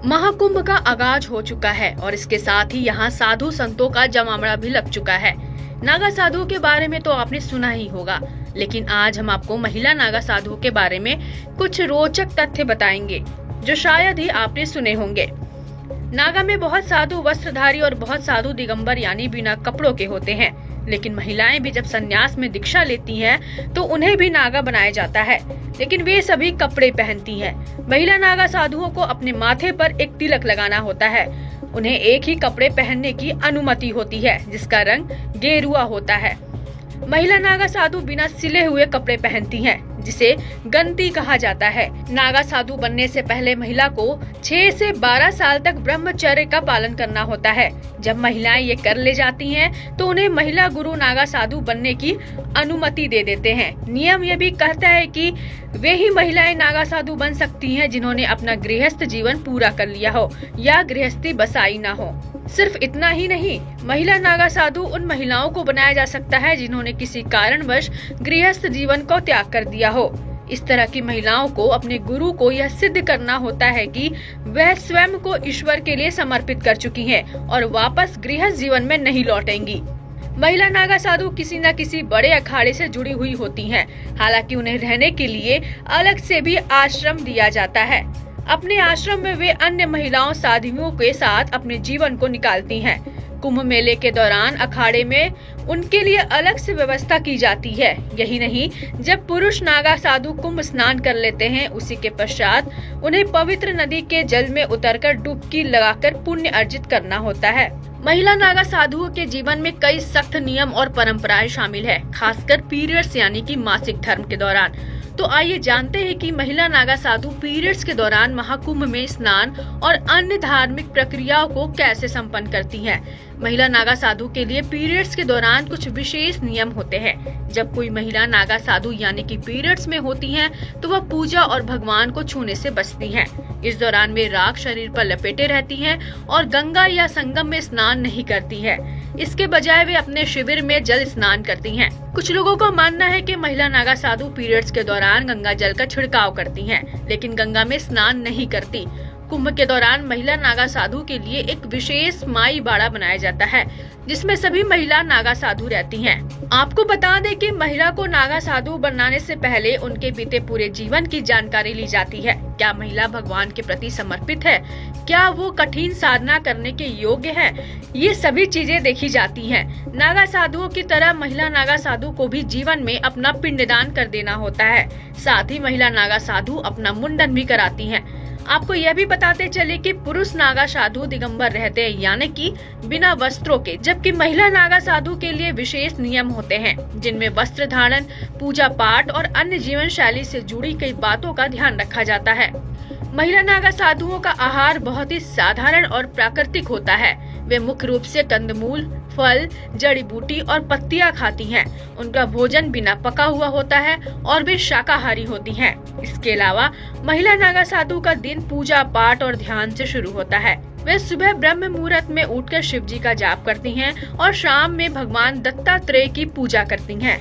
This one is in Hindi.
महाकुंभ का आगाज हो चुका है और इसके साथ ही यहाँ साधु संतों का जमावड़ा भी लग चुका है। नागा साधुओं के बारे में तो आपने सुना ही होगा, लेकिन आज हम आपको महिला नागा साधुओं के बारे में कुछ रोचक तथ्य बताएंगे जो शायद ही आपने सुने होंगे। नागा में बहुत साधु वस्त्रधारी और बहुत साधु दिगंबर यानी बिना कपड़ों के होते हैं, लेकिन महिलाएं भी जब संन्यास में दीक्षा लेती हैं तो उन्हें भी नागा बनाया जाता है, लेकिन वे सभी कपड़े पहनती हैं। महिला नागा साधुओं को अपने माथे पर एक तिलक लगाना होता है। उन्हें एक ही कपड़े पहनने की अनुमति होती है जिसका रंग गेरुआ होता है। महिला नागा साधु बिना सिले हुए कपड़े पहनती हैं, जिसे गंती कहा जाता है। नागा साधु बनने से पहले महिला को 6 से 12 साल तक ब्रह्मचर्य का पालन करना होता है। जब महिलाएं ये कर ले जाती हैं, तो उन्हें महिला गुरु नागा साधु बनने की अनुमति दे देते हैं। नियम ये भी कहता है कि वे ही महिलाएं नागा साधु बन सकती हैं जिन्होंने अपना गृहस्थ जीवन पूरा कर लिया हो या गृहस्थी बसाई ना हो। सिर्फ इतना ही नहीं, महिला नागा साधु उन महिलाओं को बनाया जा सकता है जिन्होंने किसी कारणवश गृहस्थ जीवन को त्याग कर दिया हो। इस तरह की महिलाओं को अपने गुरु को यह सिद्ध करना होता है कि वह स्वयं को ईश्वर के लिए समर्पित कर चुकी हैं और वापस गृहस्थ जीवन में नहीं लौटेंगी। महिला नागा साधु किसी न किसी बड़े अखाड़े से जुड़ी हुई होती हैं। हालांकि उन्हें रहने के लिए अलग से भी आश्रम दिया जाता है। अपने आश्रम में वे अन्य महिलाओं साधुओं के साथ अपने जीवन को निकालती हैं। कुंभ मेले के दौरान अखाड़े में उनके लिए अलग से व्यवस्था की जाती है। यही नहीं, जब पुरुष नागा साधु कुंभ स्नान कर लेते हैं, उसी के पश्चात उन्हें पवित्र नदी के जल में उतरकर डुबकी लगाकर पुण्य अर्जित करना होता है। महिला नागा साधुओं के जीवन में कई सख्त नियम और परंपराएं शामिल है, खासकर पीरियड्स यानी कि मासिक धर्म के दौरान। तो आइए जानते हैं कि महिला नागा साधु पीरियड्स के दौरान महाकुंभ में स्नान और अन्य धार्मिक प्रक्रियाओं को कैसे संपन्न करती हैं। महिला नागा साधु के लिए पीरियड्स के दौरान कुछ विशेष नियम होते हैं। जब कोई महिला नागा साधु यानी कि पीरियड्स में होती हैं, तो वह पूजा और भगवान को छूने से बचती हैं। इस दौरान वे राख शरीर पर लपेटे रहती हैं और गंगा या संगम में स्नान नहीं करती है। इसके बजाय वे अपने शिविर में जल स्नान करती हैं। कुछ लोगों का मानना है कि महिला नागा साधु पीरियड्स के दौरान गंगा जल का छिड़काव करती हैं, लेकिन गंगा में स्नान नहीं करती। कुंभ के दौरान महिला नागा साधु के लिए एक विशेष माई बाड़ा बनाया जाता है, जिसमें सभी महिला नागा साधु रहती हैं। आपको बता दें कि महिला को नागा साधु बनाने से पहले उनके बीते पूरे जीवन की जानकारी ली जाती है। क्या महिला भगवान के प्रति समर्पित है? क्या वो कठिन साधना करने के योग्य है? ये सभी चीजें देखी जाती हैं। नागा साधुओं की तरह महिला नागा साधु को भी जीवन में अपना पिंडदान कर देना होता है। साथ ही महिला नागा साधु अपना मुंडन भी कराती हैं। आपको यह भी बताते चले कि पुरुष नागा साधु दिगंबर रहते हैं, यानी कि बिना वस्त्रों के, जबकि महिला नागा साधु के लिए विशेष नियम होते हैं, जिनमें वस्त्र धारण, पूजा पाठ और अन्य जीवन शैली से जुड़ी कई बातों का ध्यान रखा जाता है। महिला नागा साधुओं का आहार बहुत ही साधारण और प्राकृतिक होता है। वे मुख्य रूप से कंदमूल, फल, जड़ी बूटी और पत्तियां खाती हैं। उनका भोजन बिना पका हुआ होता है और वे शाकाहारी होती हैं। इसके अलावा महिला नागा साधु का दिन पूजा पाठ और ध्यान से शुरू होता है। वे सुबह ब्रह्म मुहूर्त में उठकर शिव जी का जाप करती हैं और शाम में भगवान दत्तात्रेय की पूजा करती हैं।